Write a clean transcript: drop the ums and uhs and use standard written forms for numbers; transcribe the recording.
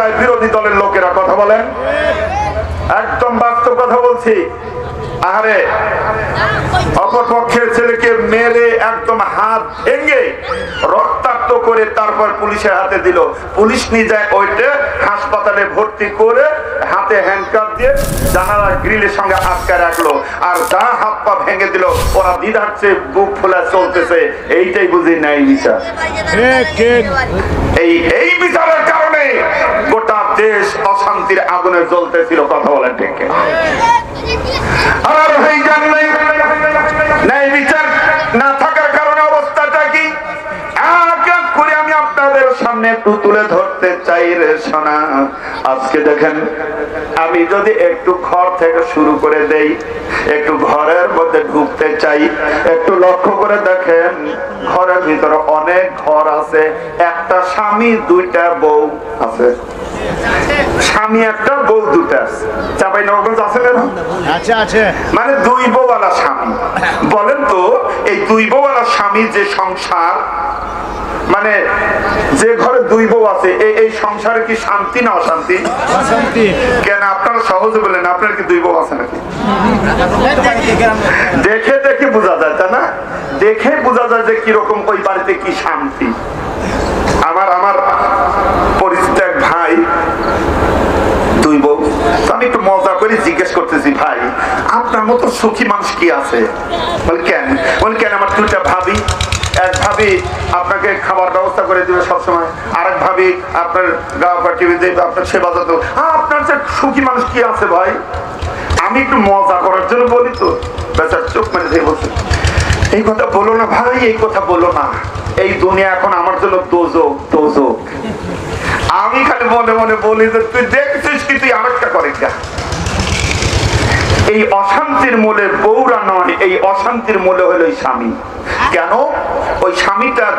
চায় বিরোধী দলের লোকেরা, কথা বলেন, একদম বাস্তব কথা বলছি। আরে অপরপক্ষের ছেলেকে মেরে একদম হাত ভেঙে রক্তাক্ত করে তারপর পুলিশের হাতে দিল। পুলিশ নিয়ে যায় ওইটা হাসপাতালে ভর্তি করে হাতে হ্যান্ডকাপ দিয়ে জানালা গ্রিলের সঙ্গে আটকে রাখলো, আর যা হাত পা ভেঙে দিল। ওরা দ্বিধাচ্ছে বুক ফোলা চলতেছে। এইটাই বুঝি নাই বিচার। এই বিচারের কারণে গোটা দেশ অশান্তির আগুনে জ্বলতেছিল, কথা বলেন ঠিক। আর হয়ে যান নাই, ন্যায় বিচার না থাকার কারণে অবস্থাটা কি এক এক করে আমি আপনাদের সামনে একটু তুলে ধরতে চাই রে সোনা। আজকে দেখেন, আমি যদি একটু ঘর থেকে শুরু করে দেই, একটু ঘরের মধ্যে ঢুকতে চাই, একটু লক্ষ্য করে দেখেন ঘরের ভিতরে অনেক ঘর আছে, একটা স্বামী দুইটা বউ আছে। স্বামী একটা বউ দুটা আছে। চাপাই নবগঞ্জ আছে না? আচ্ছা আছে। মানে দুই বউওয়ালা স্বামী। বলেন তো এই দুই বউওয়ালা স্বামী যে সংসার, মানে যে ঘরে দুই বউ আছে, এই সংসারে কি শান্তি না অশান্তি? অশান্তি। কেন আপনারা সহজে বলেন, আপনার কি দুই বউ আছে নাকি? দেখে দেখে বোঝা যায়, তাই না? দেখে বোঝা যায় যে কিরকম ওই বাড়িতে কি শান্তি। আমার পরিচিত এক ভাই দুই বউ। আমি একটু মজা করে জিজ্ঞেস করতেছি, ভাই আপনার মতো সুখী মানুষ কি আছে? কেন আমার দুইটা ভাবি, এক ভাবি আপনাকে খাবার ব্যবস্থা করে দিবে সবসময়, আরেক ভাবি আপনার গা কাটিয়ে দেবে, আপনার সেবা যত্ন। আপনার যে সুখী মানুষ কি আছে ভাই? আমি একটু মজা করার জন্য বলি তো। বেচার চোখ মেরে দিয়ে বলছে, এই কথা বলো না ভাই, এই কথা বলো না, এই দুনিয়া এখন আমার জন্য দোজক দোজক। আমি খালি মনে মনে বলি যে তুই দেখছিস কি, তুই আরেকটা করে যা। এই অশান্তির মূলে বউরা নয়, এই অশান্তির মূলে হলো ওই স্বামী। কেন? ওই স্বামীটা